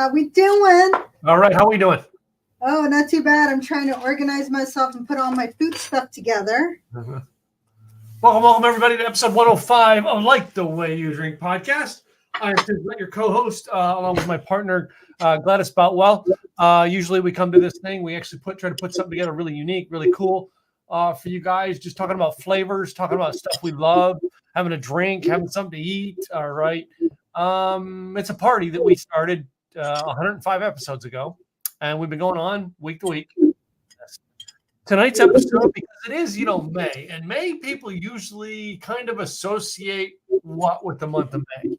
How we doing? All right, how are we doing? Oh, not too bad. I'm trying to organize myself and put all my food stuff together. Welcome, everybody, to episode 105 of Like the Way You Drink podcast. I'm your co-host, along with my partner, Gladys Boutwell. Usually we come to this thing, we actually try to put something together really unique, really cool for you guys, just talking about flavors, talking about stuff we love, having a drink, having something to eat, all right? It's a party that we started 105 episodes ago, and we've been going on week to week. Tonight's episode, because it is, May, and May people usually kind of associate what with the month of May.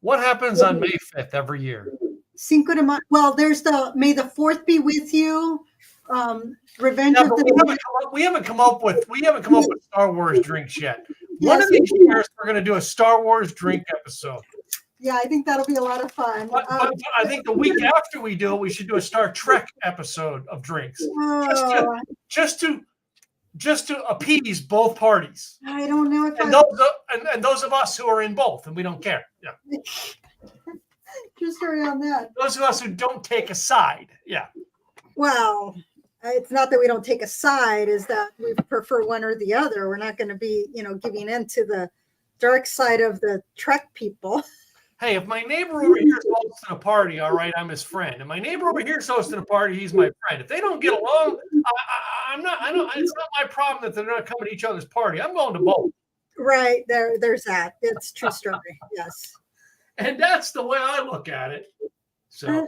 What happens on May 5th every year? Cinco de Mayo. Well, there's the May the 4th be with you. Revenge of the we haven't come up with Star Wars drinks yet. One of these years we're going to do a Star Wars drink episode. Yeah, I think that'll be a lot of fun. But I think the week after we do it, we should do a Star Trek episode of drinks, just to appease both parties. I don't know if those of us who are in both, and we don't care. Yeah. Just around that. Those of us who don't take a side. Yeah. Well, it's not that we don't take a side; is that we prefer one or the other. We're not going to be, giving in to the dark side of the Trek people. Hey, if my neighbor over here is hosting a party, all right, I'm his friend. And my neighbor over here is hosting a party, he's my friend. If they don't get along, it's not my problem that they're not coming to each other's party. I'm going to both. Right. There's that. It's true story. Yes. And that's the way I look at it. So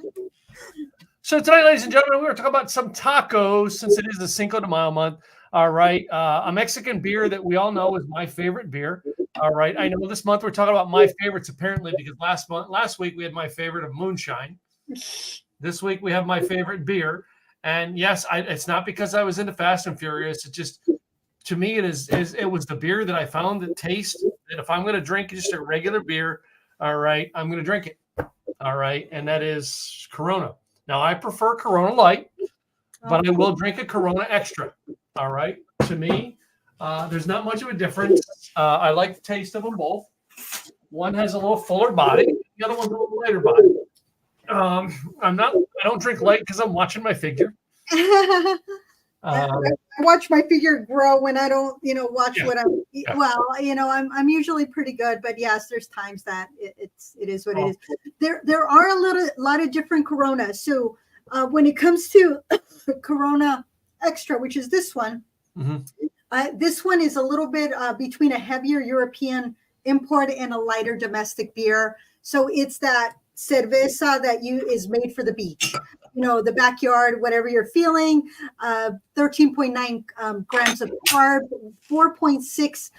tonight, ladies and gentlemen, we're going to talk about some tacos since it is the Cinco de Mayo month. All right. A Mexican beer that we all know is my favorite beer. All right. I know this month we're talking about my favorites, apparently, because last week we had my favorite of moonshine. This week we have my favorite beer. And yes, it's not because I was into Fast and Furious. It just, to me, it was the beer that I found that tastes that if I'm going to drink just a regular beer, all right, I'm going to drink it. All right. And that is Corona. Now, I prefer Corona Light, but I will drink a Corona Extra. All right. To me, there's not much of a difference. I like the taste of them both. One has a little fuller body. The other one's a little lighter body. I don't drink light because I'm watching my figure. I watch my figure grow when I don't, watch what I'm. Yeah. Well, I'm usually pretty good, but yes, there's times that it is what it is. There are a lot of different Coronas. So when it comes to Corona Extra, which is this one. Mm-hmm. This one is a little bit between a heavier European import and a lighter domestic beer. So it's that cerveza that is made for the beach, the backyard, whatever you're feeling. 13.9 grams of carb, 4.6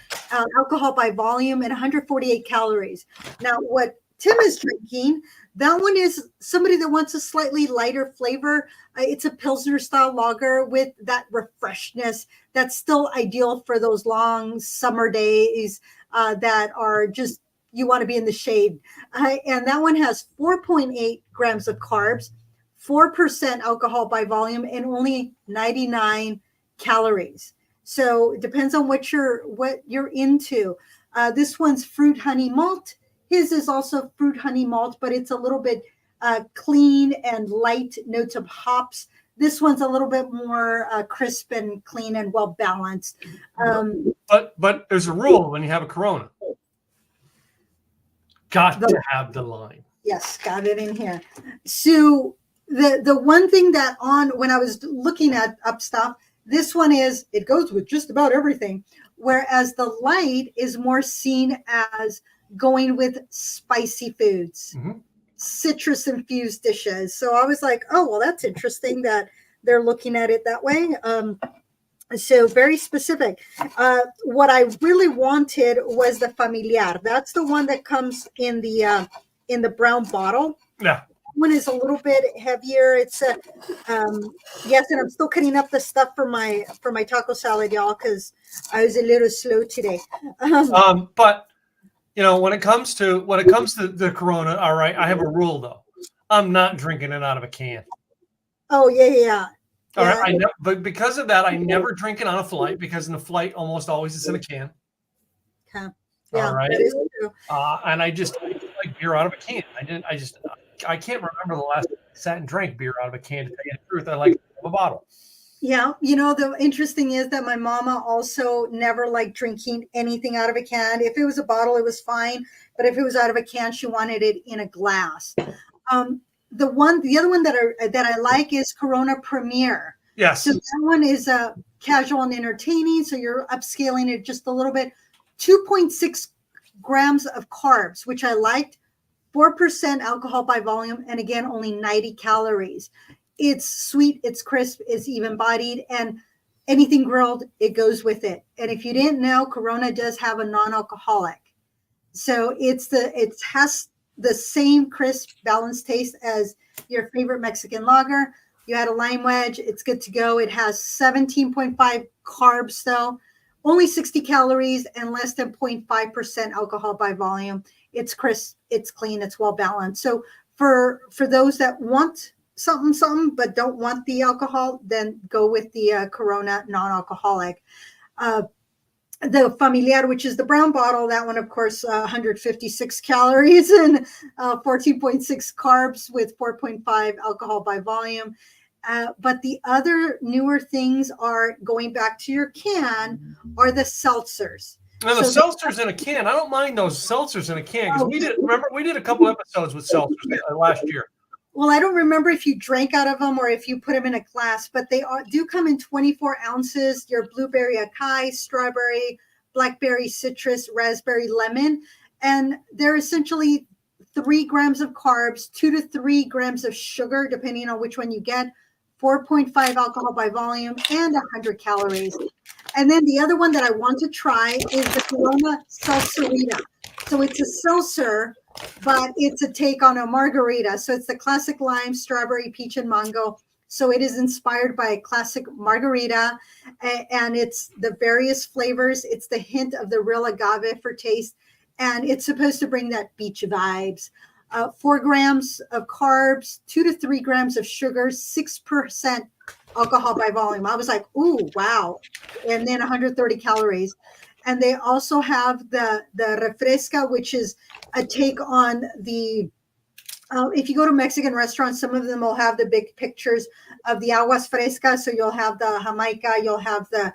alcohol by volume, and 148 calories. Now, what Tim is drinking, that one is somebody that wants a slightly lighter flavor. It's a Pilsner style lager with that refreshness that's still ideal for those long summer days that are just, you want to be in the shade. And that one has 4.8 grams of carbs, 4% alcohol by volume, and only 99 calories. So it depends on what you're into. This one's fruit honey malt. His is also fruit honey malt, but it's a little bit clean and light notes of hops. This one's a little bit more crisp and clean and well balanced. But there's a rule when you have a Corona. Got to have the lime. Yes, got it in here. So the one thing that when I was looking up stuff, this one it goes with just about everything, whereas the light is more seen as going with spicy foods, citrus infused dishes. So I was like, oh, well, that's interesting that they're looking at it that way. So very specific. What I really wanted was the familiar. That's the one that comes in the brown bottle. Yeah. One is a little bit heavier. It's yes, and I'm still cutting up the stuff for my taco salad, y'all, because I was a little slow today. But when it comes to the Corona, all right, I have a rule though. I'm not drinking it out of a can. Oh yeah. All right, but because of that, I never drink it on a flight because in a flight, almost always it's in a can. Okay. Yeah, all right. That is true. And I like beer out of a can. I I can't remember the last time I sat and drank beer out of a can. To tell you the truth, I like a bottle. Yeah, the interesting is that my mama also never liked drinking anything out of a can. If it was a bottle, it was fine, but if it was out of a can, she wanted it in a glass. The other one that I like is Corona Premier. Yes. So that one is casual and entertaining. So you're upscaling it just a little bit. 2.6 grams of carbs, which I liked. 4% alcohol by volume, and again, only 90 calories. It's sweet, it's crisp, it's even bodied, and anything grilled, it goes with it. And if you didn't know, Corona does have a non-alcoholic. So it has the same crisp, balanced taste as your favorite Mexican lager. You add a lime wedge, it's good to go. It has 17.5 carbs, though, only 60 calories, and less than 0.5% alcohol by volume. It's crisp, it's clean, it's well balanced. So for those that want something, but don't want the alcohol, then go with the Corona non-alcoholic. The Familiar, which is the brown bottle, that one, of course, 156 calories and 14.6 carbs with 4.5 alcohol by volume. But the other newer things are, going back to your can, are the seltzers. Now, the seltzers in a can, I don't mind those seltzers in a can, because we did a couple episodes with seltzers last year. Well, I don't remember if you drank out of them or if you put them in a glass, but they do come in 24 ounces. Your blueberry acai, strawberry, blackberry, citrus, raspberry, lemon. And they're essentially 3 grams of carbs, 2 to 3 grams of sugar, depending on which one you get, 4.5 alcohol by volume, and 100 calories. And then the other one that I want to try is the Corona Salsarita. So it's a seltzer, but it's a take on a margarita. So it's the classic lime, strawberry, peach, and mango. So it is inspired by a classic margarita, and it's the various flavors. It's the hint of the real agave for taste, and it's supposed to bring that beach vibes. 4 grams of carbs, 2 to 3 grams of sugar, 6% alcohol by volume. I was like, ooh, wow. And then 130 calories. And they also have the refresca, which is a take on the, if you go to Mexican restaurants, some of them will have the big pictures of the aguas frescas. So you'll have the Jamaica, you'll have the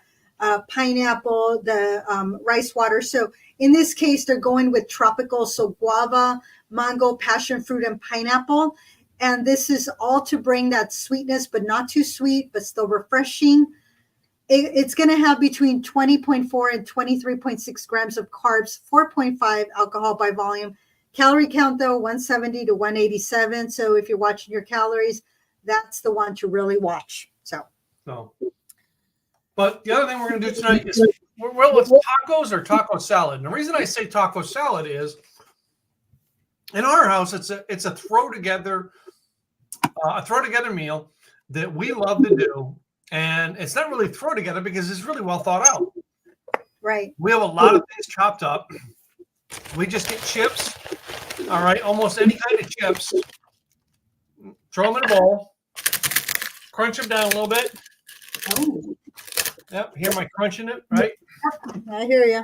pineapple, the rice water. So in this case, they're going with tropical. So guava, mango, passion fruit, and pineapple. And this is all to bring that sweetness, but not too sweet, but still refreshing. It's going to have between 20.4 and 23.6 grams of carbs, 4.5 alcohol by volume. Calorie count, though, 170 to 187. So if you're watching your calories, that's the one to really watch. But the other thing we're going to do tonight is, well, it's tacos or taco salad. And the reason I say taco salad is, in our house, it's a throw together meal that we love to do. And it's not really throw together because it's really well thought out. Right. We have a lot of things chopped up. We just get chips. All right. Almost any kind of chips. Throw them in a bowl. Crunch them down a little bit. Oh. Yep. Hear my crunching it, right? I hear you.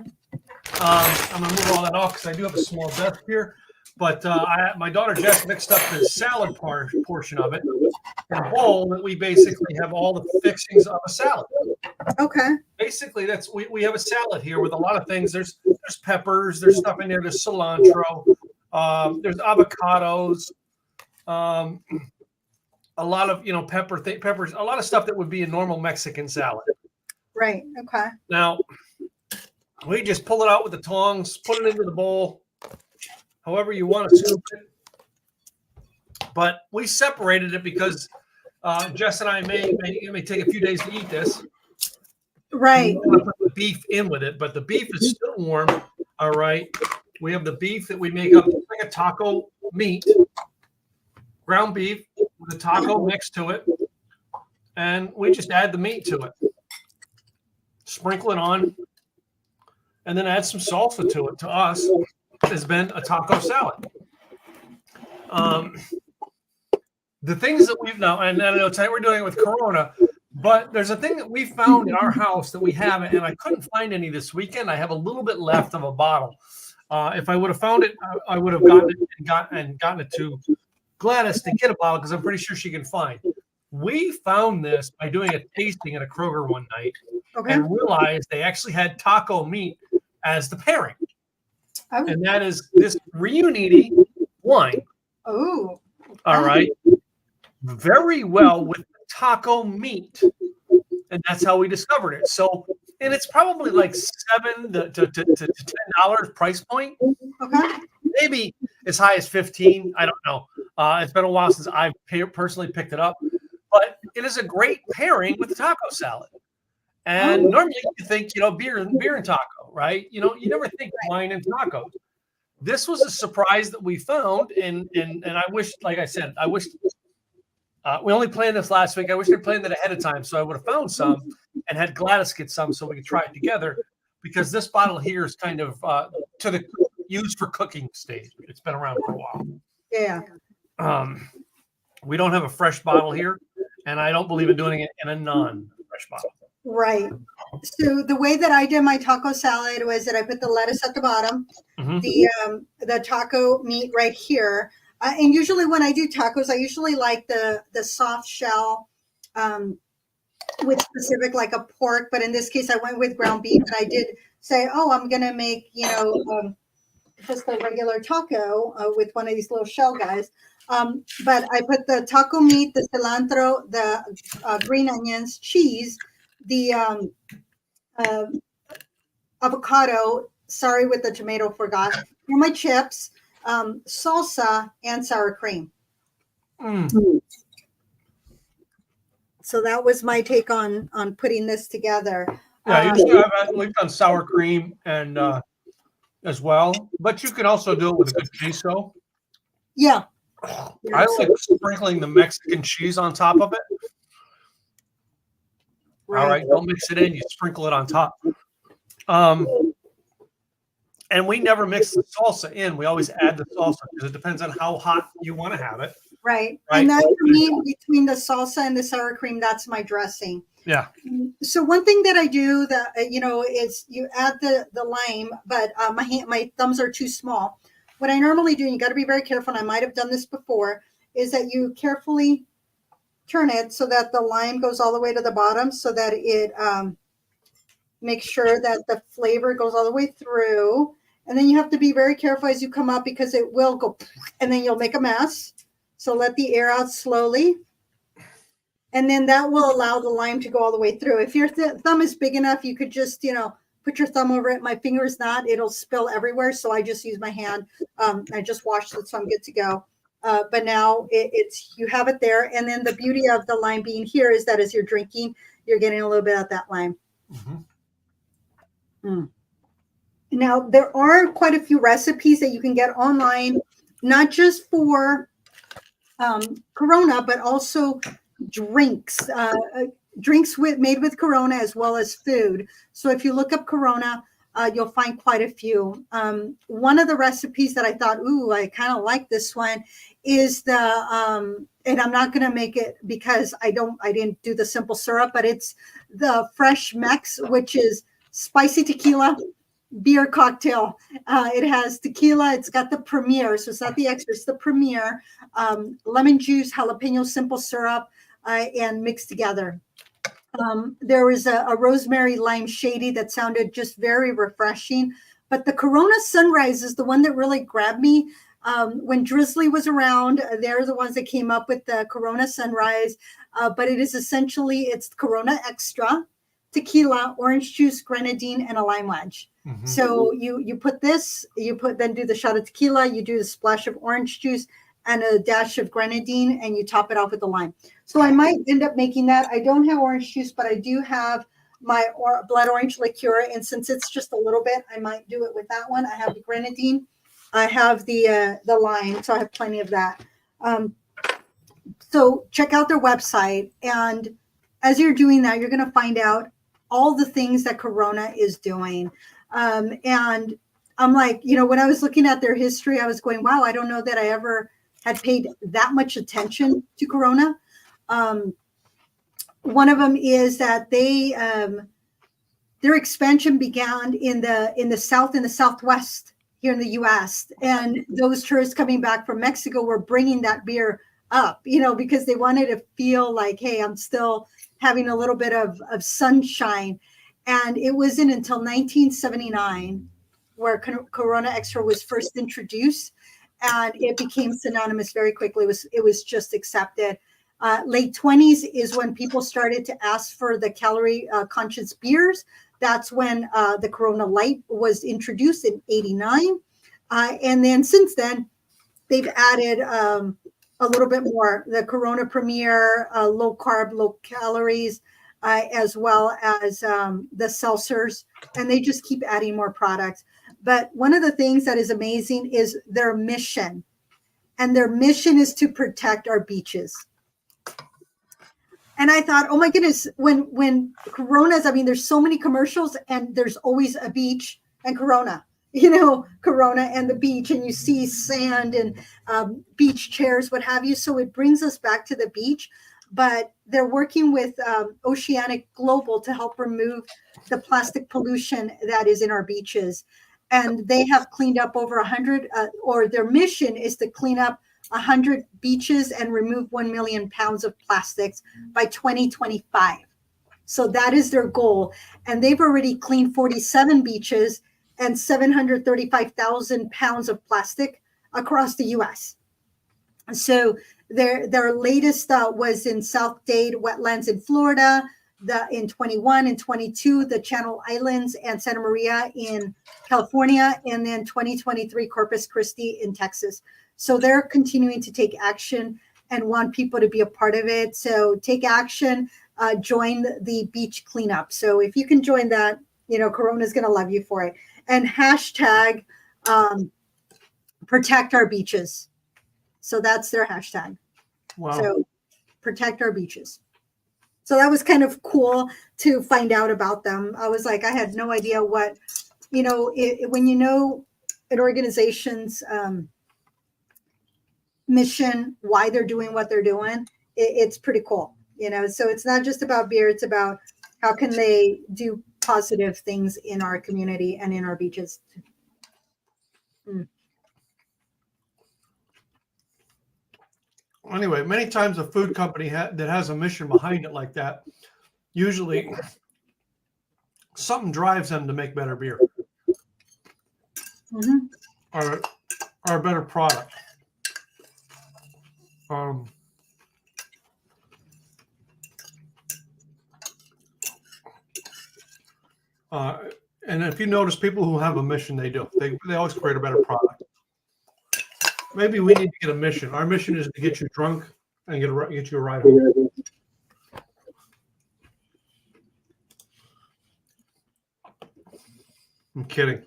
I'm going to move all that off because I do have a small desk here. But my daughter Jess mixed up the salad portion of it in a bowl that we basically have all the fixings of a salad. Okay. Basically, we have a salad here with a lot of things. There's peppers, there's stuff in there, there's cilantro, there's avocados, a lot of peppers, a lot of stuff that would be a normal Mexican salad. Right. Okay. Now we just pull it out with the tongs, put it into the bowl. However you want to soup it. But we separated it because Jess and I may take a few days to eat this. Right. We want to put the beef in with it, but the beef is still warm. All right. We have the beef that we make up like a taco meat, ground beef with a taco next to it. And we just add the meat to it. Sprinkle it on. And then add some salsa to it. To us, has been a taco salad. The things that we've now, and I know tonight we're doing it with Corona, but there's a thing that we found in our house that we haven't, and I couldn't find any this weekend. I have a little bit left of a bottle. If I would have found it, I would have gotten it and gotten it to Gladys to get a bottle because I'm pretty sure she can find. We found this by doing a tasting at a Kroger one night and realized they actually had taco meat as the pairing. Oh. And that is this Riuniti wine. Oh. All right. Very well with taco meat. And that's how we discovered it. So, and it's probably like $7 to $10 price point. Okay. Maybe as high as 15. I don't know. It's been a while since I've personally picked it up, but it is a great pairing with the taco salad. And normally you think, beer and taco, right? You never think wine and tacos. This was a surprise that we found, and I wish, like I said, I wish we only planned this last week. I wish they'd planned it ahead of time, so I would have found some and had Gladys get some so we could try it together. Because this bottle here is kind of used for cooking stage. It's been around for a while. Yeah. We don't have a fresh bottle here, and I don't believe in doing it in a non-fresh bottle. Right. So the way that I did my taco salad was that I put the lettuce at the bottom, the taco meat right here. And usually when I do tacos, I usually like the soft shell with specific like a pork. But in this case, I went with ground beef. And I did say, I'm going to make, just a regular taco with one of these little shell guys. But I put the taco meat, the cilantro, the green onions, cheese, the avocado, sorry, with the tomato, forgot. Here are my chips, salsa, and sour cream. So that was my take on putting this together. Yeah, usually we've done sour cream and as well, but you can also do it with a good queso. Yeah. I like sprinkling the Mexican cheese on top of it. All right, don't mix it in. You sprinkle it on top. And we never mix the salsa in. We always add the salsa because it depends on how hot you want to have it. Right. And that's for me, between the salsa and the sour cream, that's my dressing. Yeah. So one thing that I do that, is you add the lime, but my thumbs are too small. What I normally do, and you got to be very careful, and I might have done this before, is that you carefully turn it so that the lime goes all the way to the bottom so that it makes sure that the flavor goes all the way through. And then you have to be very careful as you come up because it will go, and then you'll make a mess. So let the air out slowly. And then that will allow the lime to go all the way through. If your thumb is big enough, you could just, put your thumb over it. My finger is not. It'll spill everywhere. So I just use my hand. I just washed it, so I'm good to go. But now it's you have it there. And then the beauty of the lime being here is that as you're drinking, you're getting a little bit of that lime. Now, there are quite a few recipes that you can get online, not just for Corona, but also drinks. Drinks made with Corona as well as food. So if you look up Corona, you'll find quite a few. One of the recipes that I thought, I kind of like this one, is the and I'm not going to make it because I didn't do the simple syrup, but it's the fresh Mex, which is spicy tequila beer cocktail. It has tequila. It's got the Premier, so it's not the extra, it's the Premier. Lemon juice, jalapeno simple syrup, and mixed together. There was a rosemary lime shady that sounded just very refreshing. But the Corona Sunrise is the one that really grabbed me. When Drizzly was around, they're the ones that came up with the Corona Sunrise. But it is essentially, it's Corona Extra, tequila, orange juice, grenadine, and a lime wedge. So you put this, then do the shot of tequila, you do the splash of orange juice and a dash of grenadine, and you top it off with the lime. So I might end up making that. I don't have orange juice, but I do have my blood orange liqueur. And since it's just a little bit, I might do it with that one. I have the grenadine. I have the lime, so I have plenty of that. So check out their website. And as you're doing that, you're going to find out all the things that Corona is doing. And I'm like, when I was looking at their history, I was going, wow, I don't know that I ever had paid that much attention to Corona. One of them is that their expansion began in the South, in the Southwest here in the US. And those tourists coming back from Mexico were bringing that beer up, because they wanted to feel like, hey, I'm still having a little bit of sunshine. And it wasn't until 1979 where Corona Extra was first introduced, and it became synonymous very quickly. It was just accepted. Late 20s is when people started to ask for the calorie conscious beers. That's when the Corona Light was introduced in 89. And then since then, they've added a little bit more. The Corona Premier, low carb, low calories, as well as the seltzers. And they just keep adding more products. But one of the things that is amazing is their mission. And their mission is to protect our beaches. And I thought, oh my goodness, when Coronas, I mean, there's so many commercials and there's always a beach and Corona, Corona and the beach, and you see sand and beach chairs, what have you. So it brings us back to the beach, but they're working with Oceanic Global to help remove the plastic pollution that is in our beaches. And they have cleaned up over 100, or their mission is to clean up 100 beaches and remove 1 million pounds of plastics by 2025. So that is their goal. And they've already cleaned 47 beaches and 735,000 pounds of plastic across the US. So their latest was in South Dade wetlands in Florida, in 21 and 22, the Channel Islands and Santa Maria in California, and then 2023, Corpus Christi in Texas. So they're continuing to take action and want people to be a part of it. So take action, join the beach cleanup. So if you can join that, Corona's going to love you for it. And hashtag protect our beaches. So that's their hashtag. Wow. So protect our beaches. So that was kind of cool to find out about them. I was like, I had no idea what, when an organization's mission, why they're doing what they're doing, it's pretty cool. So it's not just about beer. It's about how can they do positive things in our community and in our beaches. Anyway, many times a food company that has a mission behind it like that, usually something drives them to make better beer or a better product. And if you notice, people who have a mission, they always create a better product. Maybe we need to get a mission. Our mission is to get you drunk and get you a ride home. I'm kidding.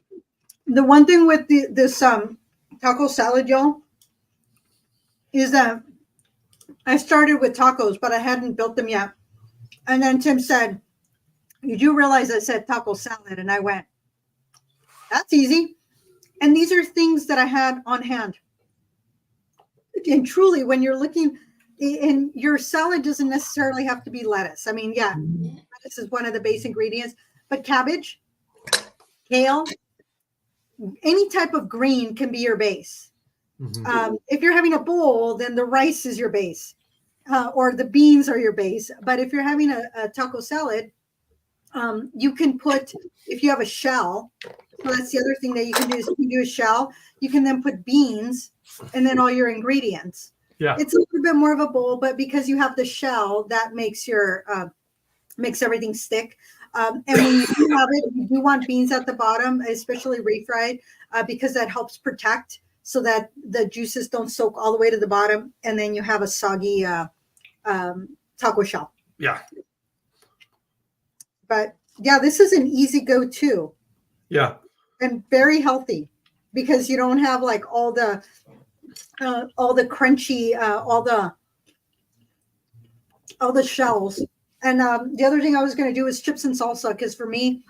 The one thing with this taco salad, y'all, is that I started with tacos, but I hadn't built them yet. And then Tim said, you do realize I said taco salad? And I went, that's easy. And these are things that I had on hand. And truly, when you're looking, and your salad doesn't necessarily have to be lettuce. I mean, yeah, lettuce is one of the base ingredients, but cabbage, kale, any type of green can be your base. If you're having a bowl, then the rice is your base, or the beans are your base. But if you're having a taco salad, you can put, if you have a shell, so that's the other thing that you can do is you can do a shell. You can then put beans and then all your ingredients. Yeah, it's a little bit more of a bowl, but because you have the shell, that makes makes everything stick. And when you do have it, you do want beans at the bottom, especially refried, because that helps protect so that the juices don't soak all the way to the bottom, and then you have a soggy taco shell. Yeah. But yeah, this is an easy go-to. Yeah. And very healthy because you don't have like all the crunchy, all the shells. And the other thing I was going to do is chips and salsa, because for me,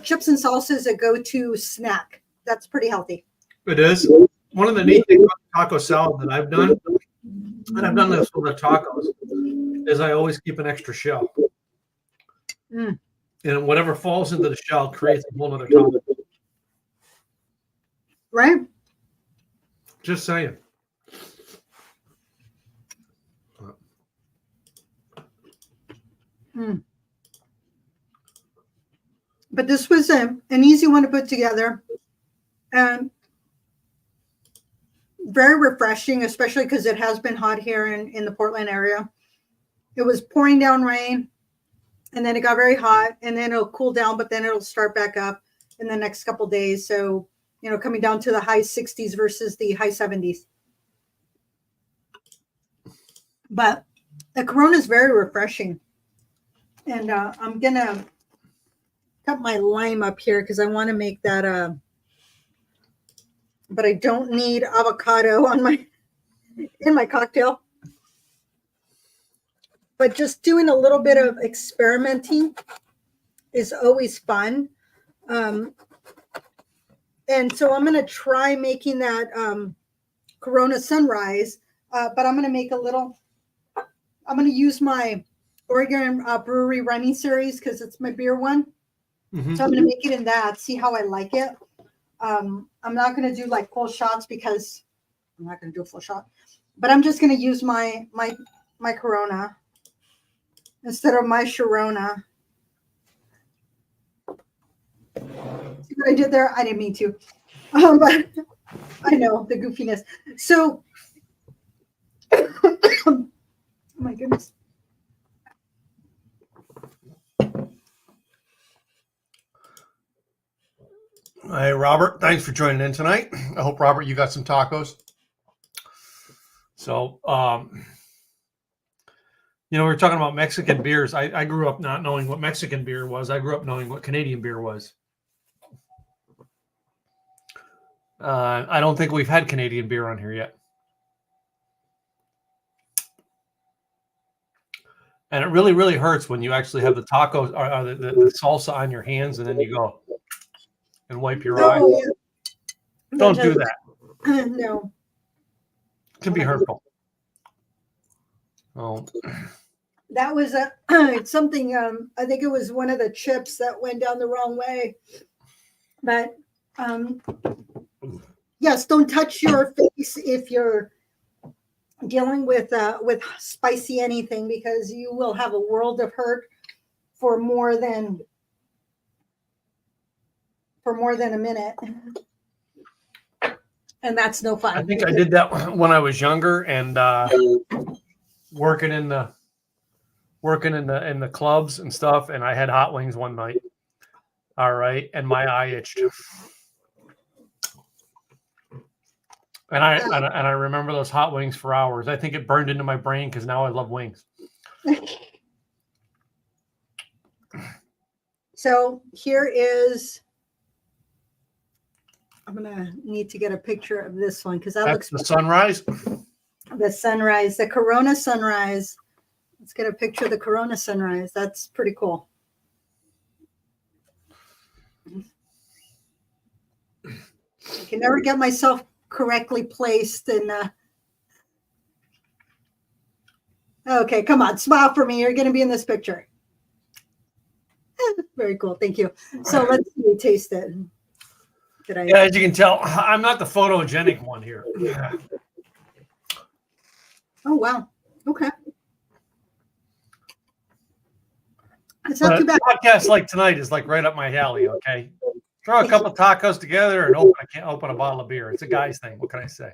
chips and salsa is a go-to snack. That's pretty healthy. It is. One of the neat things about taco salad that I've done, and I've done this with the tacos, is I always keep an extra shell. And whatever falls into the shell creates a whole other taco. right? Just saying. But this was an easy one to put together, and very refreshing, especially because it has been hot here in the Portland area. It was pouring down rain, and then it got very hot, and then it'll cool down, but then it'll start back up in the next couple days. So, coming down to the high 60s versus the high 70s. But the Corona is very refreshing. And I'm going to cut my lime up here because I want to make that, but I don't need avocado in my cocktail. But just doing a little bit of experimenting is always fun. And so I'm going to try making that Corona Sunrise, but I'm going to make I'm going to use my Oregon Brewery Running Series because it's my beer one. Mm-hmm. So I'm going to make it in that, see how I like it. I'm not going to do like full shots because I'm not going to do a full shot, but I'm just going to use my Corona instead of my Sharona. See what I did there? I didn't mean to, but I know the goofiness. So, oh my goodness. Hey, Robert, thanks for joining in tonight. I hope, Robert, you got some tacos. So, we were talking about Mexican beers. I grew up not knowing what Mexican beer was. I grew up knowing what Canadian beer was. I don't think we've had Canadian beer on here yet. And it really, really hurts when you actually have the tacos or the salsa on your hands and then you go and wipe your eyes. Yeah. Don't do that. No. It can be hurtful. Oh. That was something, I think it was one of the chips that went down the wrong way. But yes, don't touch your face if you're dealing with spicy anything, because you will have a world of hurt for more than a minute. And that's no fun. I think I did that when I was younger and working in the clubs and stuff, and I had hot wings one night. All right, and my eye itched. And I remember those hot wings for hours. I think it burned into my brain because now I love wings. So here is, I'm gonna need to get a picture of this one because that looks the sunrise. The sunrise, the Corona Sunrise. Let's get a picture of the Corona Sunrise. That's pretty cool. I can never get myself correctly placed and okay, come on, smile for me. You're going to be in this picture. Very cool. Thank you. So let's taste it. Yeah, as you can tell, I'm not the photogenic one here. Oh, wow. Okay. It's not too bad. A podcast like tonight is like right up my alley, okay? Throw a couple of tacos together and I can't open a bottle of beer. It's a guy's thing. What can I say?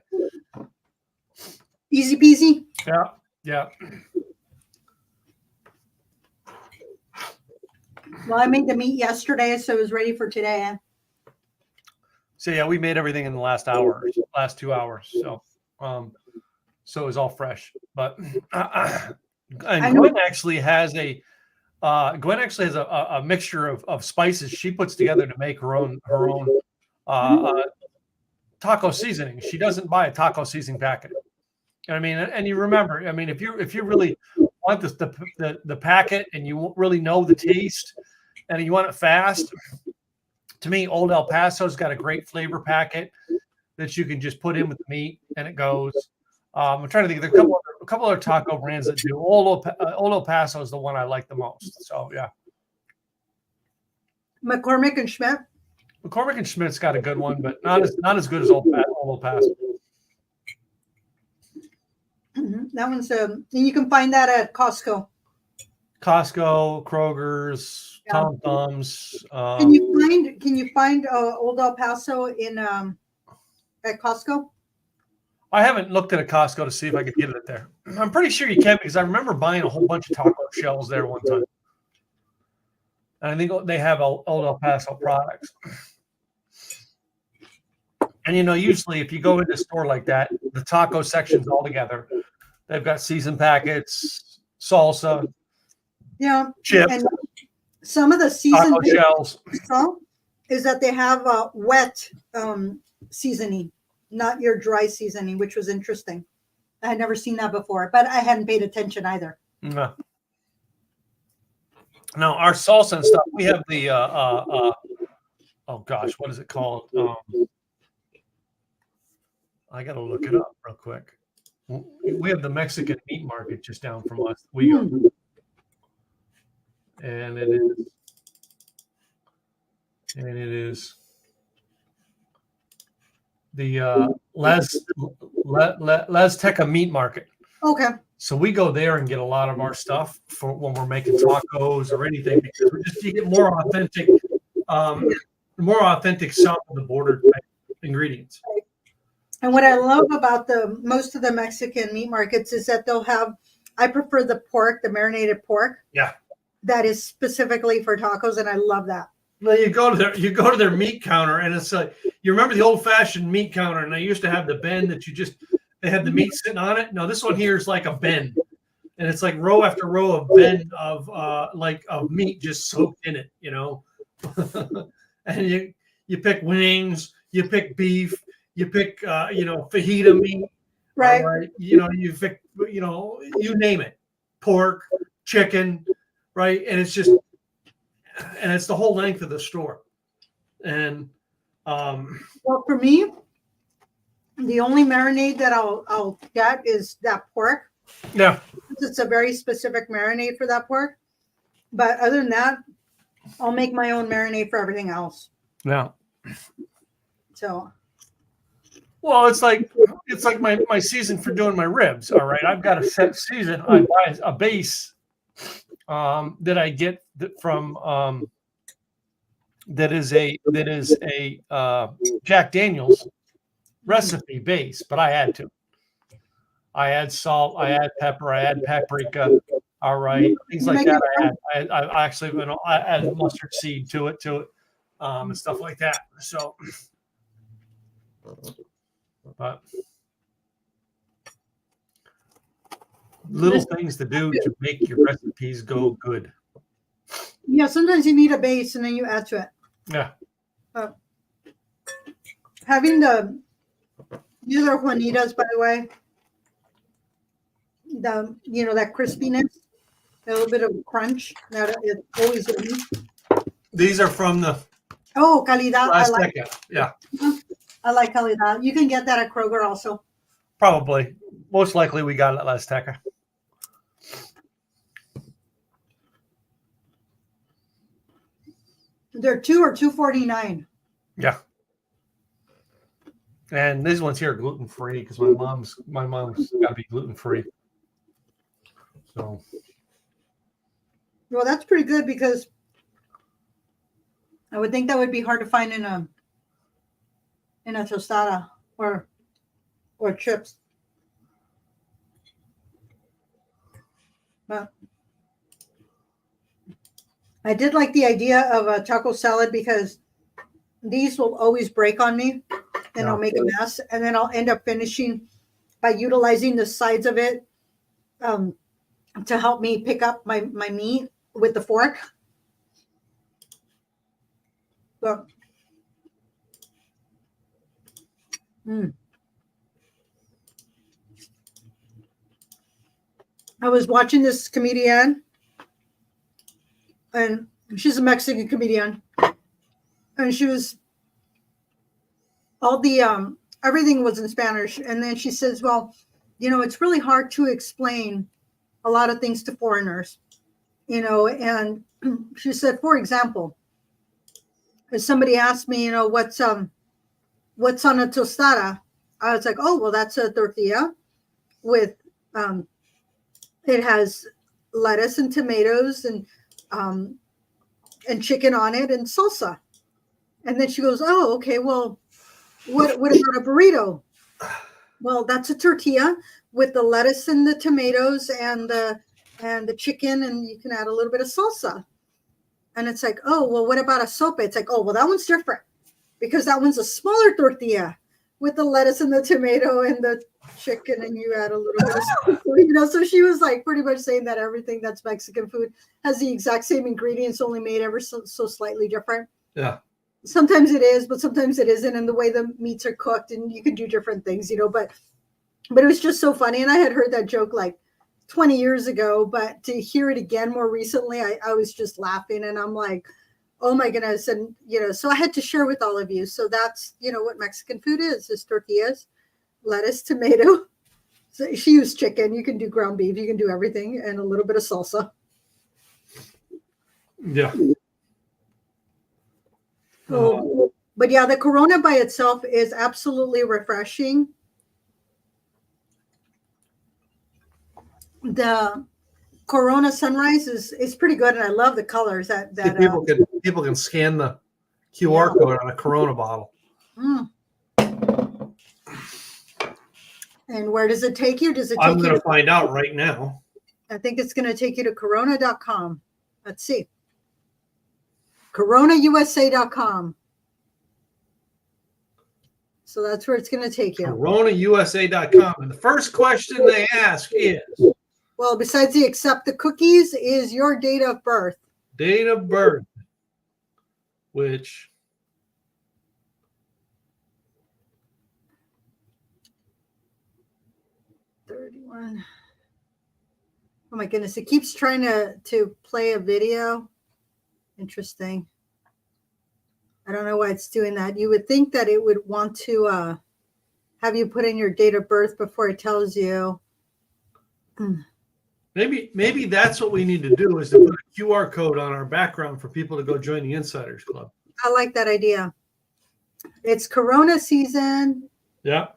Easy peasy. Yeah, yeah. Well, I made the meat yesterday, so it was ready for today. So yeah, we made everything in the last 2 hours. So, so it was all fresh. But and Gwen actually has a mixture of spices she puts together to make her own taco seasoning. She doesn't buy a taco seasoning packet. I mean, and you remember, I mean, if you really want the packet and you really know the taste and you want it fast, to me, Old El Paso's got a great flavor packet that you can just put in with the meat and it goes. I'm trying to think. There are a couple other taco brands that do. Old El Paso is the one I like the most. So yeah. McCormick and Schmidt. McCormick and Schmidt's got a good one, but not as good as Old El Paso. That one's and you can find that at Costco. Costco, Kroger's, Yeah. Tom Thumbs. Can you find Old El Paso in at Costco? I haven't looked at a Costco to see if I could get it there. I'm pretty sure you can because I remember buying a whole bunch of taco shells there one time. And I think they have Old El Paso products. And, usually if you go into a store like that, the taco section's all together. They've got seasoned packets, salsa, chips, and some of the seasoned taco shells. Is that they have wet seasoning, not your dry seasoning, which was interesting. I had never seen that before, but I hadn't paid attention either. No. Now, our salsa and stuff, we have the, oh gosh, what is it called? I got to look it up real quick. We have the Mexican meat market just down from us. And it is the Lazteca meat market. Okay. So we go there and get a lot of our stuff for when we're making tacos or anything because you get more authentic south of the border type ingredients. And what I love about most of the Mexican meat markets is that they'll have, I prefer the pork, the marinated pork. Yeah. That is specifically for tacos, and I love that. Well, you go to their meat counter, and it's like you remember the old-fashioned meat counter, and they used to have the bend that they had the meat sitting on it. No, this one here is like a bend, and it's like row after row of bend of meat just soaked in it, and you pick wings, you pick beef, you pick fajita meat, right? You pick you name it, pork, chicken. Right. And it's the whole length of the store. And well, for me, the only marinade that I'll get is that pork. Yeah. It's a very specific marinade for that pork. But other than that, I'll make my own marinade for everything else. Yeah. So well, it's like my season for doing my ribs. All right. I've got a set season. I buy a base that I get from that is a Jack Daniel's recipe base, but I had to. I add salt, I add pepper, I add paprika. All right, things like that. I actually I add mustard seed to it, and stuff like that. So, but little things to do to make your recipes go good. Yeah, sometimes you need a base and then you add to it. Yeah. Having these are Juanitas, by the way. That crispiness, a little bit of crunch. That is always yummy. These are from the Calidad. I like Calidad. You can get that at Kroger also. Probably. Most likely we got it at Azteca. They're $2 or $2.49. Yeah. And these ones here are gluten free because my mom's got to be gluten free. So. Well, that's pretty good because I would think that would be hard to find in a tostada or chips. But I did like the idea of a taco salad because these will always break on me and I'll make a mess. And then I'll end up finishing by utilizing the sides of it to help me pick up my meat with the fork. So, I was watching this comedian, and she's a Mexican comedian, and she was everything was in Spanish, and then she says, well, it's really hard to explain a lot of things to foreigners, and she said, for example, somebody asked me, what's on a tostada? I was like, oh, well, that's a tortilla with it has lettuce and tomatoes and chicken on it and salsa. And then she goes, oh, okay, well, what about a burrito? Well, that's a tortilla with the lettuce and the tomatoes and the chicken, and you can add a little bit of salsa. And it's like, oh, well, what about a sopa? It's like, oh, well, that one's different because that one's a smaller tortilla with the lettuce and the tomato and the chicken, and you add a little bit of so she was like pretty much saying that everything that's Mexican food has the exact same ingredients, only made ever so slightly different. Yeah. Sometimes it is, but sometimes it isn't, and the way the meats are cooked, and you can do different things, but it was just so funny. And I had heard that joke like 20 years ago, but to hear it again more recently, I was just laughing, and I'm like, oh my goodness. And, so I had to share with all of you. So that's, what Mexican food is tortillas, lettuce, tomato. So she used chicken. You can do ground beef. You can do everything, and a little bit of salsa. Yeah. But yeah, the Corona by itself is absolutely refreshing. The Corona Sunrise is pretty good, and I love the colors that people can scan the QR code on a Corona bottle. And where does it take you? Does it take I'm going to find out right now. I think it's going to take you to corona.com. Let's see. coronausa.com. So that's where it's going to take you. coronausa.com. And the first question they ask is, well, besides the accept the cookies, is your date of birth. Date of birth, which 31. Oh my goodness, it keeps trying to play a video. Interesting. I don't know why it's doing that. You would think that it would want to have you put in your date of birth before it tells you. Maybe that's what we need to do, is to put a QR code on our background for people to go join the Insiders Club. I like that idea. It's Corona season. Yeah.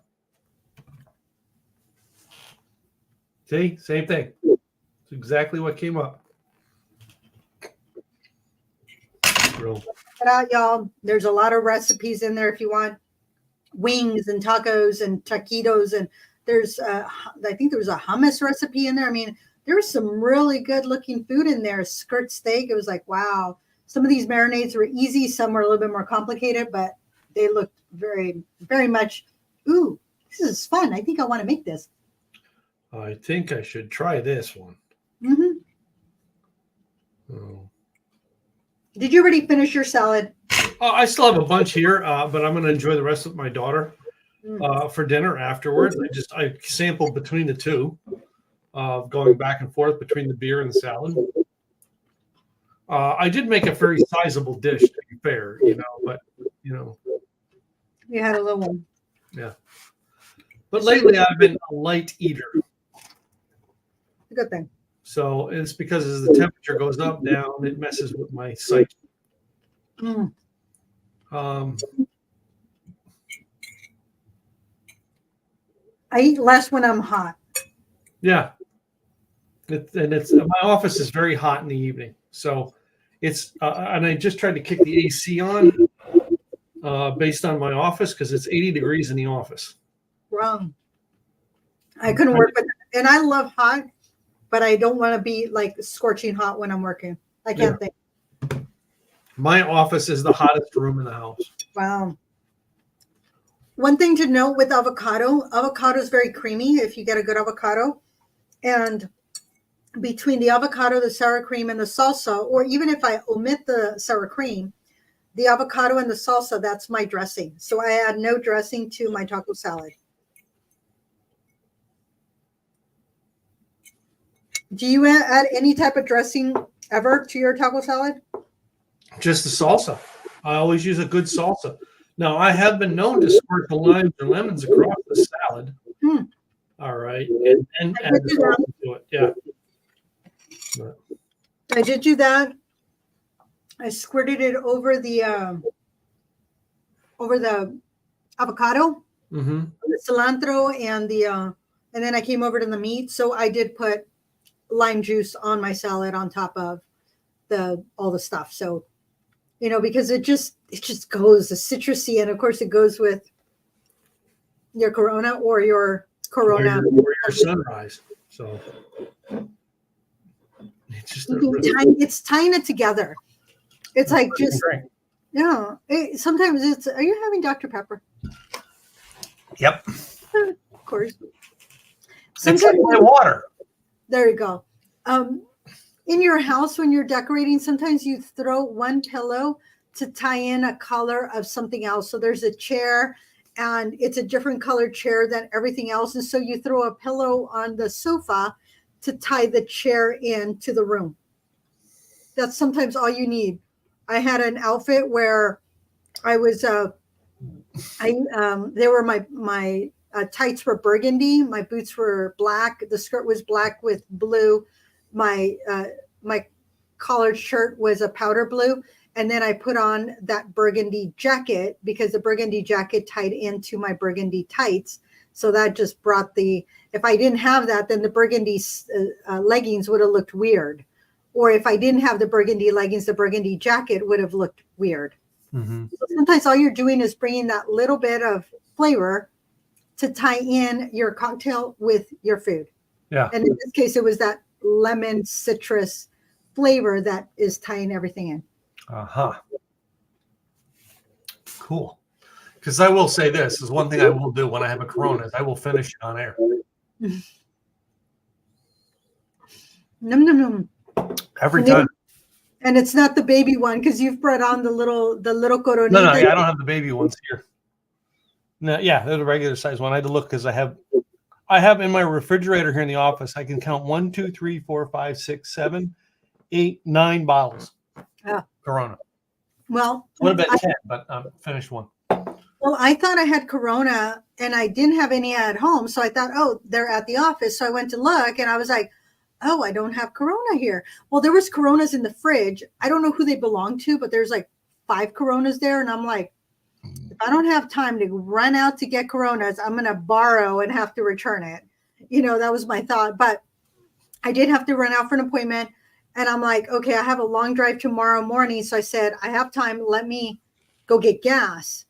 See, same thing. It's exactly what came up. Real. Check it out, y'all. There's a lot of recipes in there if you want wings and tacos and taquitos, and there's I think there was a hummus recipe in there. I mean, there was some really good looking food in there. Skirt steak. It was like, wow. Some of these marinades were easy. Some were a little bit more complicated, but they looked very, very much, ooh, this is fun. I think I want to make this. I think I should try this one. Mm-hmm. Oh. Did you already finish your salad? I still have a bunch here, but I'm going to enjoy the rest with my daughter for dinner afterwards. I sampled between the two, going back and forth between the beer and the salad. I did make a very sizable dish, to be fair, but you had a little one. Yeah. But lately I've been a light eater. A good thing. So it's because as the temperature goes up, down, it messes with my psyche. I eat less when I'm hot. Yeah. My office is very hot in the evening. So it's, and I just tried to kick the AC on based on my office because it's 80 degrees in the office. Wrong. I couldn't work with it. And I love hot, but I don't want to be like scorching hot when I'm working. I can't think. My office is the hottest room in the house. Wow. One thing to note with avocado is very creamy if you get a good avocado. And between the avocado, the sour cream, and the salsa, or even if I omit the sour cream, the avocado and the salsa, that's my dressing. So I add no dressing to my taco salad. Do you add any type of dressing ever to your taco salad? Just the salsa. I always use a good salsa. Now, I have been known to squirt the limes and lemons across the salad. All right. And add the salsa to it. Yeah. I did do that. I squirted it over the over the avocado, Mm-hmm. the cilantro, and then I came over to the meat. So I did put lime juice on my salad on top of all the stuff. So, because it just goes the citrusy, and of course it goes with your Corona or your Corona or your sunrise. So it's just it's tying it together. It's like just great. yeah. Sometimes it's. Are you having Dr. Pepper? Yep. Of course. Sometimes it's like water. There you go. In your house, when you're decorating, sometimes you throw one pillow to tie in a color of something else. So there's a chair, and it's a different colored chair than everything else. And so you throw a pillow on the sofa to tie the chair into the room. That's sometimes all you need. I had an outfit where I was, they were my tights were burgundy. My boots were black. The skirt was black with blue. My collared shirt was a powder blue. And then I put on that burgundy jacket because the burgundy jacket tied into my burgundy tights. So that just brought if I didn't have that, then the burgundy leggings would have looked weird. Or if I didn't have the burgundy leggings, the burgundy jacket would have looked weird. Mm-hmm. So sometimes all you're doing is bringing that little bit of flavor to tie in your cocktail with your food. Yeah. And in this case, it was that lemon citrus flavor that is tying everything in. Uh-huh. Cool. Because I will say this is one thing I will do when I have a Corona is I will finish it on air. Num num num. Every time. And it's not the baby one because you've brought on the little Coronita. No, I don't have the baby ones here. No, yeah, they're the regular size one. I had to look because I have in my refrigerator here in the office. I can count 1, 2, 3, 4, 5, 6, 7, 8, 9 bottles. Corona. Well, would have been 10, but I finished one. Well, I thought I had Corona and I didn't have any at home. So I thought, oh, they're at the office. So I went to look and I was like, oh, I don't have Corona here. Well, there was Coronas in the fridge. I don't know who they belong to, but there's like 5 Coronas there. And I'm like, if I don't have time to run out to get Coronas, I'm going to borrow and have to return it. That was my thought. But I did have to run out for an appointment. And I'm like, okay, I have a long drive tomorrow morning. So I said, I have time. Let me go get gas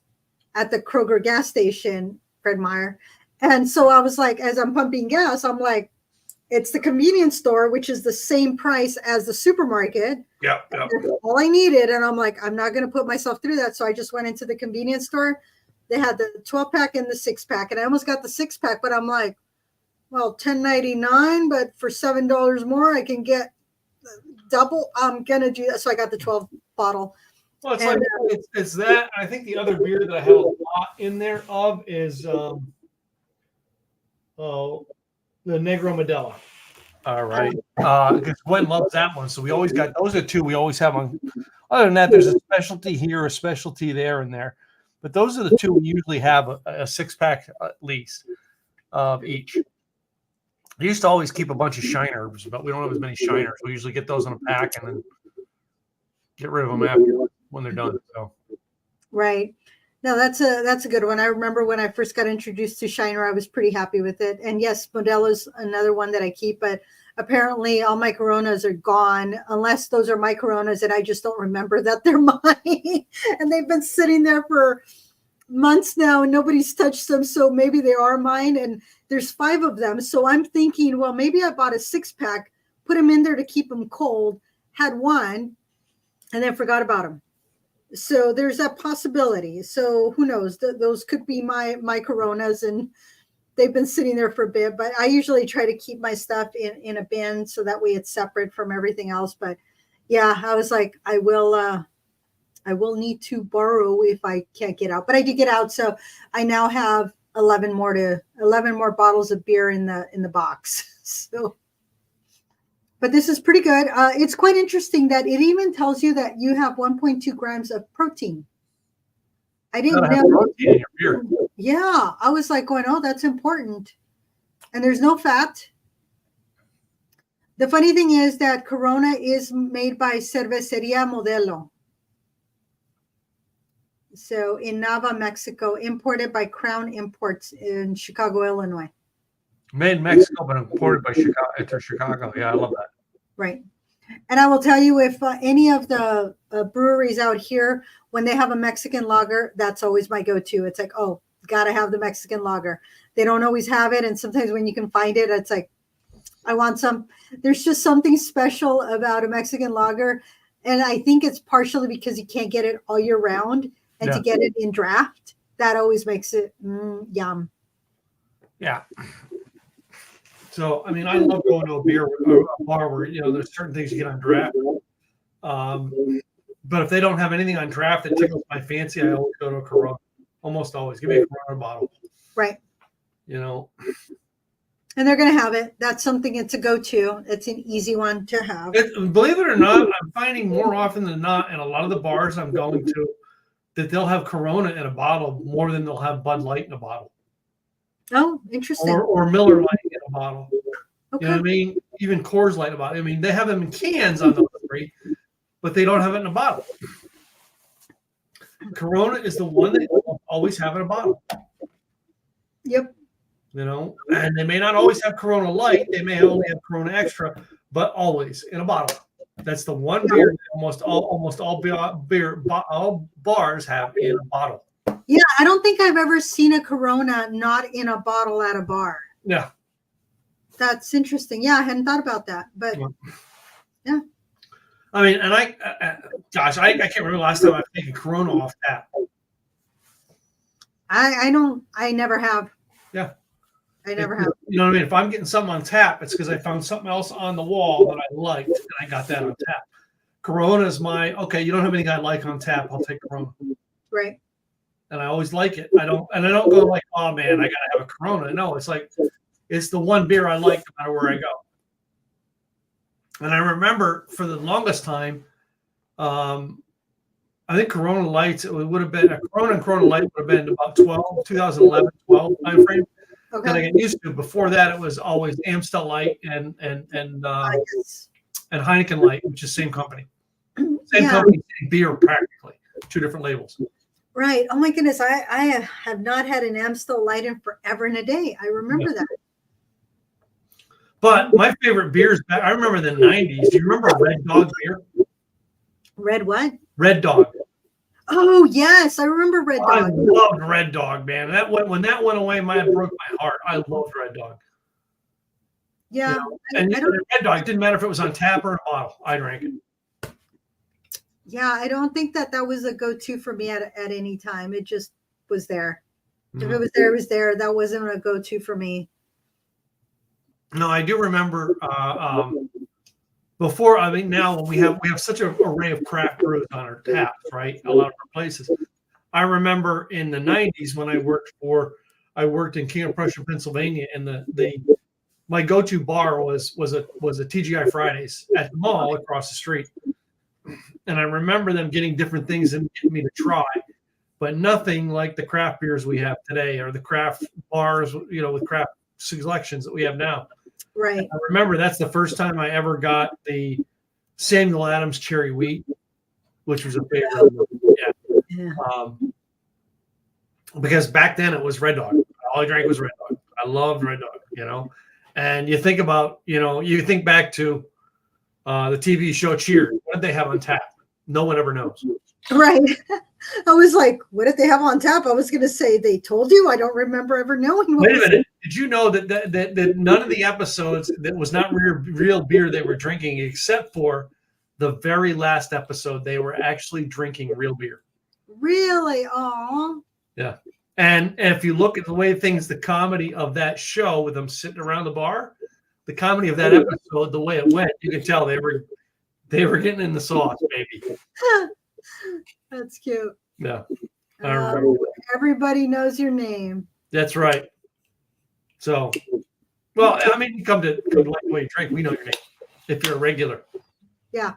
at the Kroger gas station, Fred Meyer. And so I was like, as I'm pumping gas, I'm like, it's the convenience store, which is the same price as the supermarket. Yeah. That's all I needed. And I'm like, I'm not going to put myself through that. So I just went into the convenience store. They had the 12-pack and the 6-pack. And I almost got the 6-pack, but I'm like, well, $10.99, but for $7 more, I can get double. I'm going to do that. So I got the 12 bottle. Well, it's that. I think the other beer that I have a lot in there of is the Negro Modelo. All right. Because Gwen loves that one. So we always got those are 2 we always have on. Other than that, there's a specialty here, a specialty there and there. But those are the 2 we usually have a 6-pack at least of each. I used to always keep a bunch of shiners, but we don't have as many shiners. We usually get those in a pack and then get rid of them after when they're done. So right. No, that's a good one. I remember when I first got introduced to Shiner, I was pretty happy with it. And yes, Modelo's another one that I keep, but apparently all my Coronas are gone, unless those are my Coronas and I just don't remember that they're mine. And they've been sitting there for months now and nobody's touched them. So maybe they are mine. And there's 5 of them. So I'm thinking, well, maybe I bought a 6-pack, put them in there to keep them cold, had one, and then forgot about them. So there's that possibility. So who knows? Those could be my Coronas, and they've been sitting there for a bit. But I usually try to keep my stuff in a bin so that way it's separate from everything else. But yeah, I was like, I will need to borrow if I can't get out. But I did get out, so I now have 11 more bottles of beer in the box. So. But this is pretty good. It's quite interesting that it even tells you that you have 1.2 grams of protein. I didn't know. Protein in your beer. Yeah, I was like going, oh, that's important. And there's no fat. The funny thing is that Corona is made by Cervecería Modelo. So in Nava, Mexico, imported by Crown Imports in Chicago, Illinois. Made in Mexico, but imported by Chicago to Chicago. Yeah, I love that. Right. And I will tell you, if any of the breweries out here, when they have a Mexican lager, that's always my go-to. It's like, oh, got to have the Mexican lager. They don't always have it. And sometimes when you can find it, it's like, I want some. There's just something special about a Mexican lager. And I think it's partially because you can't get it all year round. And to get it in draft, that always makes it yum. Yeah. So, I mean, I love going to a bar where, there's certain things you get on draft. But if they don't have anything on draft that tickles my fancy, I always go to a Corona. Almost always. Give me a Corona bottle. Right. And they're going to have it. That's something, it's a go-to. It's an easy one to have. Believe it or not, I'm finding more often than not in a lot of the bars I'm going to that they'll have Corona in a bottle more than they'll have Bud Light in a bottle. Oh, interesting. Or Miller Lite in a bottle. Okay. You know what I mean? Even Coors Light in a bottle. I mean, they have them in cans on those three, but they don't have it in a bottle. Corona is the one that they'll always have in a bottle. Yep. And they may not always have Corona Light. They may only have Corona Extra, but always in a bottle. That's the one beer that almost all bars have in a bottle. Yeah, I don't think I've ever seen a Corona not in a bottle at a bar. Yeah. That's interesting. Yeah, I hadn't thought about that, but yeah. I mean, and I can't remember the last time I've taken Corona off tap. I never have. Yeah. I never have. You know what I mean? If I'm getting something on tap, it's because I found something else on the wall that I liked, and I got that on tap. Corona is you don't have anything I like on tap, I'll take Corona. Right. And I always like it. I don't go like, oh man, I gotta have a Corona. No, it's like it's the one beer I like no matter where I go. And I remember for the longest time, I think Corona Lights, it would have been a Corona and Corona Light would have been about 2011, 12 time frame. Okay. That I get used to. Before that, it was always Amstel Light and Heineken Light, which is same company. Same company, same beer practically. Two different labels. Right. Oh my goodness. I have not had an Amstel Light in forever and a day. I remember that. But my favorite beers, I remember the 90s. Do you remember Red Dog beer? Red what? Red Dog. Oh, yes. I remember Red Dog. I loved Red Dog, man. When that went away, it broke my heart. I loved Red Dog. Yeah. And Red Dog, it didn't matter if it was on tap or in a bottle. I drank it. Yeah, I don't think that was a go-to for me at any time. It just was there. Mm-hmm. If it was there, it was there. That wasn't a go-to for me. No, I do remember before. I mean, now when we have such an array of craft brews on our taps, right? A lot of our places. I remember in the 90s when I worked in King of Prussia, Pennsylvania, and my go-to bar was a TGI Fridays at the mall across the street. And I remember them getting different things and getting me to try, but nothing like the craft beers we have today or the craft bars, with craft selections that we have now. Right. I remember that's the first time I ever got the Samuel Adams Cherry Wheat, which was a favorite. Yeah. Because back then it was Red Dog. All I drank was Red Dog. I loved Red Dog, And you think about, you think back to the TV show Cheers. What did they have on tap? No one ever knows. Right. I was like, what did they have on tap? I was going to say, they told you. I don't remember ever knowing. Wait a minute. Did you know that none of the episodes that was not real beer they were drinking, except for the very last episode, they were actually drinking real beer. Really? Aw. Yeah. And if you look at the way the comedy of that show with them sitting around the bar, the comedy of that episode, the way it went, you can tell they were getting in the sauce, baby. That's cute. Yeah. I remember that. Everybody knows your name. That's right. So, well, I mean, you come to like the way you drink. We know your name if you're a regular. Yeah.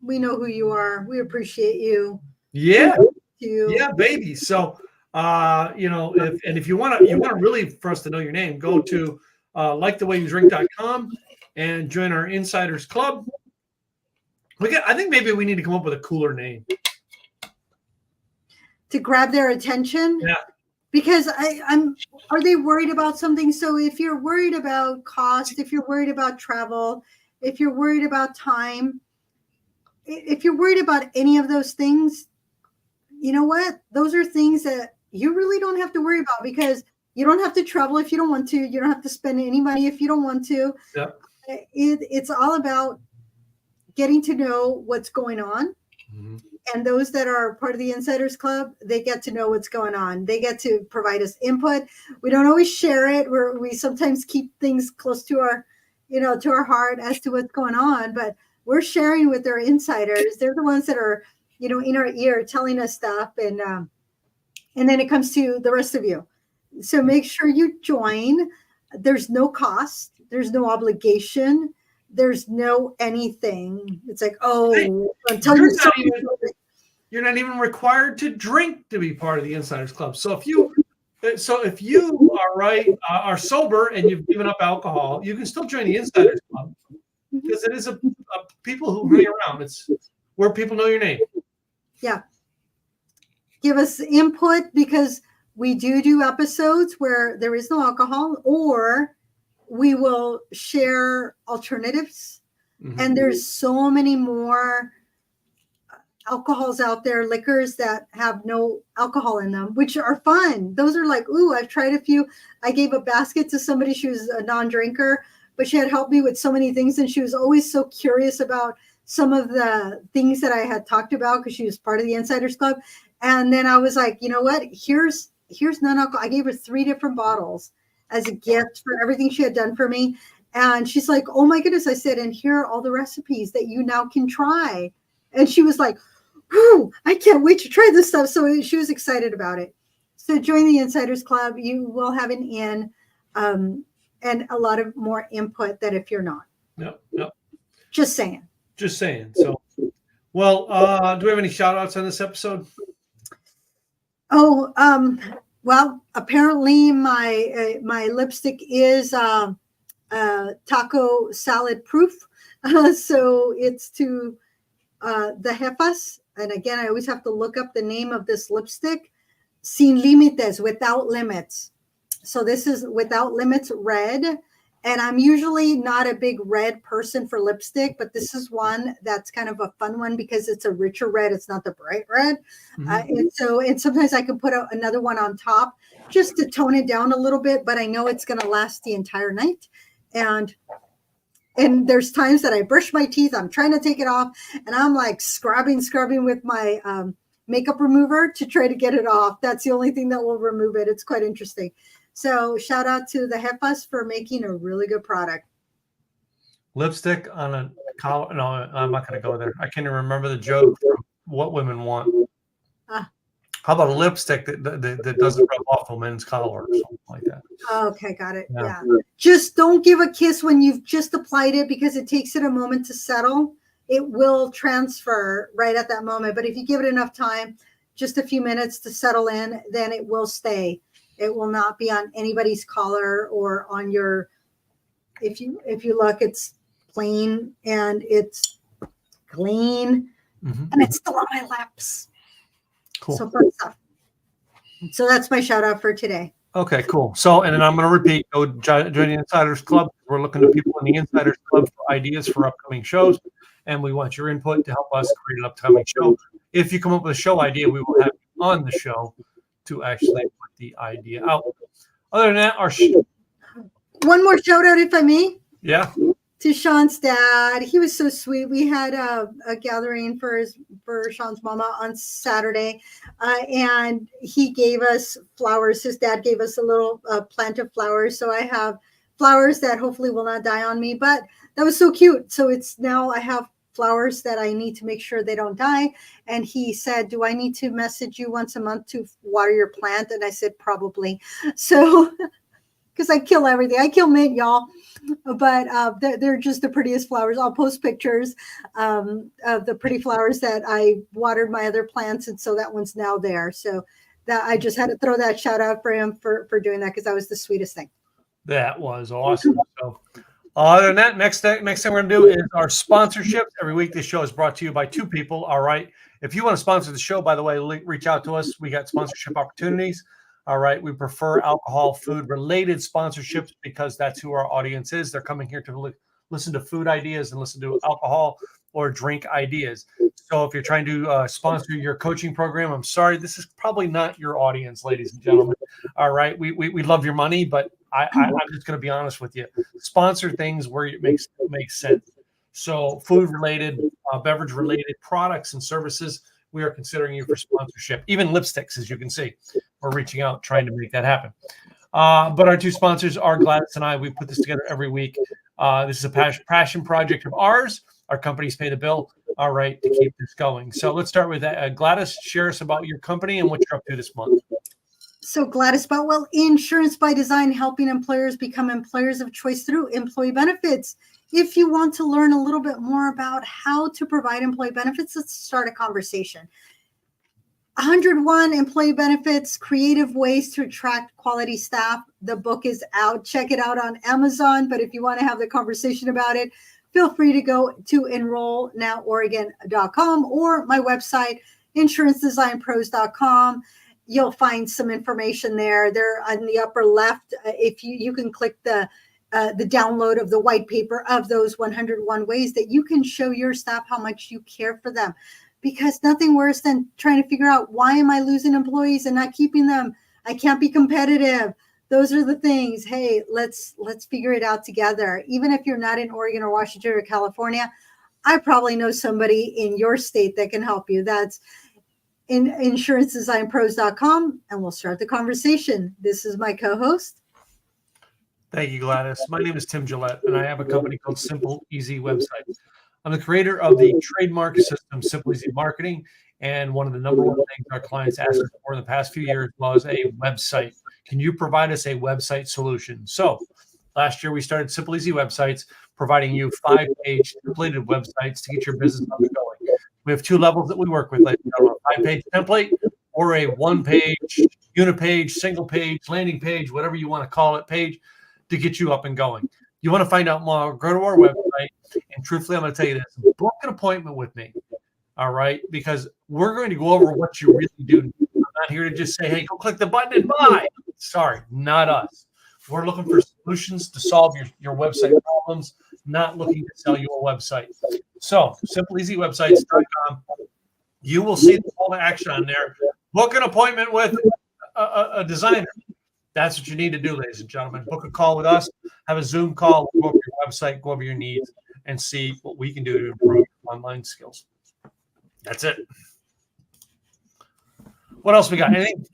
We know who you are. We appreciate you. Yeah. Yeah, baby. So, if you want to really for us to know your name, go to likethewayyoudrink.com and join our Insiders Club. I think maybe we need to come up with a cooler name. to grab their attention. Yeah. Because are they worried about something? So if you're worried about cost, if you're worried about travel, if you're worried about time, if you're worried about any of those things, you know what? Those are things that you really don't have to worry about, because you don't have to travel if you don't want to. You don't have to spend any money if you don't want to. Yeah. It's all about getting to know what's going on. Mm-hmm. And those that are part of the Insiders Club, they get to know what's going on. They get to provide us input. We don't always share it. We sometimes keep things close to our, to our heart as to what's going on. But we're sharing with our insiders. They're the ones that are, in our ear telling us stuff. And then it comes to the rest of you. So make sure you join. There's no cost. There's no obligation. There's no anything. It's like, until you're not even required to drink to be part of the Insiders Club. So if you are sober and you've given up alcohol, you can still join the Insiders Club, because it is a people who hang around. It's where people know your name. Yeah. Give us input, because we do episodes where there is no alcohol, or we will share alternatives. Mm-hmm. And there's so many more alcohols out there, liquors that have no alcohol in them, which are fun. Those are like, I've tried a few. I gave a basket to somebody. She was a non-drinker, but she had helped me with so many things. And she was always so curious about some of the things that I had talked about, because she was part of the Insiders Club. And then I was like, you know what? Here's non-alcohol. I gave her 3 different bottles as a gift for everything she had done for me. And she's like, oh my goodness. I said, and here are all the recipes that you now can try. And she was like, I can't wait to try this stuff. So she was excited about it. So join the Insiders Club. You will have an in and a lot of more input than if you're not. Yep. Just saying. So, well, do we have any shout outs on this episode? Well, apparently my lipstick is taco salad proof. So it's to the Jefas. And again, I always have to look up the name of this lipstick. Sin límites, without limits. So this is Without Limits red. And I'm usually not a big red person for lipstick, but this is one that's kind of a fun one, because it's a richer red. It's not the bright red. Mm-hmm. And sometimes I can put another one on top just to tone it down a little bit, but I know it's going to last the entire night. And there's times that I brush my teeth, I'm trying to take it off, and I'm like scrubbing with my makeup remover to try to get it off. That's the only thing that will remove it. It's quite interesting. So shout out to the Jefas for making a really good product. Lipstick on a collar. No, I'm not going to go there. I can't even remember the joke from What Women Want. How about a lipstick that doesn't rub off a men's collar or something like that? Okay, got it. Yeah. Just don't give a kiss when you've just applied it, because it takes it a moment to settle. It will transfer right at that moment. But if you give it enough time, just a few minutes to settle in, then it will stay. It will not be on anybody's collar or on your, if you look, it's plain and it's clean, and it's still on my lips. Cool. So fun stuff. So that's my shout out for today. Okay, cool. So, and then I'm going to repeat, go join the Insiders Club. We're looking to people in the Insiders Club for ideas for upcoming shows, and we want your input to help us create an upcoming show. If you come up with a show idea, we will have you on the show to actually put the idea out. Other than that, one more shout out, if I may. Yeah. To Sean's dad. He was so sweet. We had a gathering for Sean's mama on Saturday, and he gave us flowers. His dad gave us a little plant of flowers. So I have flowers that hopefully will not die on me, but that was so cute. So it's now I have flowers that I need to make sure they don't die. And he said, do I need to message you once a month to water your plant? And I said, probably. So, because I kill everything. I kill mint, y'all. But they're just the prettiest flowers. I'll post pictures of the pretty flowers that I watered my other plants. And so that one's now there. So that I just had to throw that shout out for him for doing that, because that was the sweetest thing. That was awesome. So Other than that, next thing we're going to do is our sponsorships. Every week, this show is brought to you by two people. All right. If you want to sponsor the show, by the way, reach out to us. We got sponsorship opportunities. All right. We prefer alcohol, food related sponsorships because that's who our audience is. They're coming here to listen to food ideas and listen to alcohol or drink ideas. So if you're trying to sponsor your coaching program, I'm sorry, this is probably not your audience, ladies and gentlemen. All right. We love your money, but I'm just going to be honest with you. Sponsor things where it makes sense. So food related, beverage related products and services, we are considering you for sponsorship. Even lipsticks, as you can see, we're reaching out, trying to make that happen. But our two sponsors are Gladys and I. We put this together every week. This is a passion project of ours. Our companies pay the bill. All right, to keep this going. So let's start with Gladys. Share us about your company and what you're up to this month. So Gladys Boutwell, Insurance by Design, helping employers become employers of choice through employee benefits. If you want to learn a little bit more about how to provide employee benefits, let's start a conversation. 101 Employee Benefits, Creative Ways to Attract Quality Staff. The book is out. Check it out on Amazon. But if you want to have the conversation about it, feel free to go to enrollnoworegon.com or my website, insurancedesignpros.com. You'll find some information there. There on the upper left, if you can click the download of the white paper of those 101 ways that you can show your staff how much you care for them. Because nothing worse than trying to figure out, why am I losing employees and not keeping them? I can't be competitive. Those are the things. Hey, let's figure it out together. Even if you're not in Oregon or Washington or California, I probably know somebody in your state that can help you. That's in insurancedesignpros.com, and we'll start the conversation. This is my co-host. Thank you, Gladys. My name is Tim Gillette, and I have a company called Simple Easy Website. I'm the creator of the trademark system, Simple Easy Marketing, and one of the number one things our clients asked us for in the past few years was a website. Can you provide us a website solution? So last year we started Simple Easy Websites, providing you 5-page templated websites to get your business up and going. We have 2 levels that we work with, like a 5-page template or a 1-page, unipage, single page, landing page, whatever you want to call it, page to get you up and going. You want to find out more, go to our website. And truthfully, I'm going to tell you this, book an appointment with me. All right. Because we're going to go over what you really do. I'm not here to just say, hey, go click the button and buy. Sorry, not us. We're looking for solutions to solve your website problems, not looking to sell you a website. So simpleeasywebsites.com. You will see the call to action on there. Book an appointment with a designer. That's what you need to do, ladies and gentlemen. Book a call with us, have a Zoom call, go over your website, go over your needs, and see what we can do to improve your online skills. That's it. What else we got? Anything?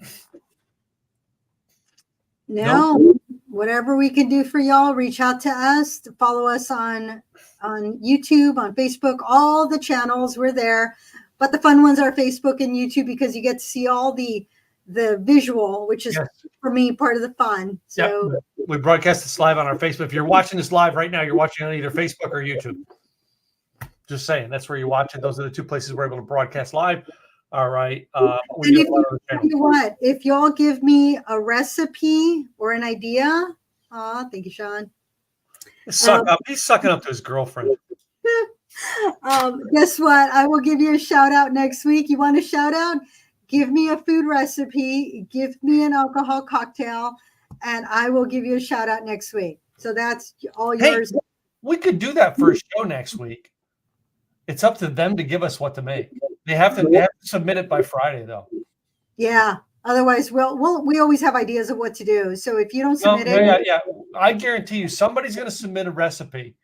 No. Whatever we can do for y'all, reach out to us. Follow us on YouTube, on Facebook, all the channels. We're there. But the fun ones are Facebook and YouTube because you get to see all the visual, which is, for me, part of the fun. So we broadcast this live on our Facebook. If you're watching this live right now, you're watching on either Facebook or YouTube. Just saying, that's where you watch it. Those are the 2 places we're able to broadcast live. All right. If y'all give me a recipe or an idea, thank you, Sean. He's sucking up to his girlfriend. Guess what? I will give you a shout out next week. You want a shout out? Give me a food recipe, give me an alcohol cocktail, and I will give you a shout out next week. So that's all yours. We could do that for a show next week. It's up to them to give us what to make. They have to submit it by Friday, though. Yeah. Otherwise, we always have ideas of what to do. So if you don't submit it, I guarantee you somebody's going to submit a recipe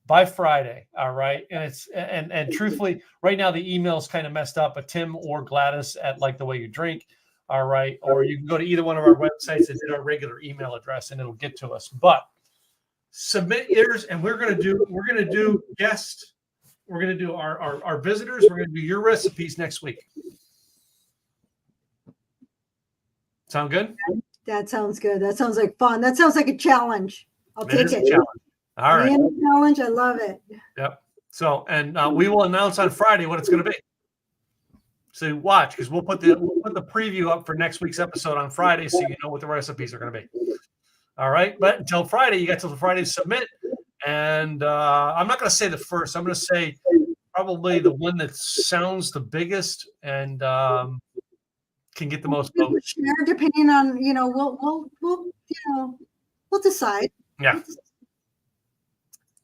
by Friday. All right. And truthfully, right now the email's kind of messed up, but Tim or Gladys at Like the Way You Drink. All right. Or you can go to either one of our websites and hit our regular email address and it'll get to us. But submit yours, and we're going to do guest. We're going to do our visitors. We're going to do your recipes next week. Sound good? That sounds good. That sounds like fun. That sounds like a challenge. I'll take it. All right. Challenge. I love it. Yep. So, and we will announce on Friday what it's going to be. So watch, because we'll put the preview up for next week's episode on Friday, so you know what the recipes are going to be. All right. But until Friday, you got till Friday to submit, And I'm not going to say the first. I'm going to say probably the one that sounds the biggest and can get the most votes. Share, depending on, we'll decide. Yeah.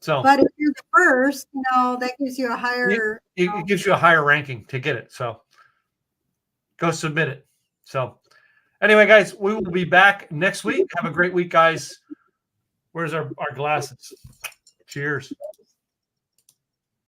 So, but if you're the first, that gives you a higher. It gives you a higher ranking to get it. So, go submit it. So, anyway, guys, we will be back next week. Have a great week, guys. Where's our glasses? Cheers.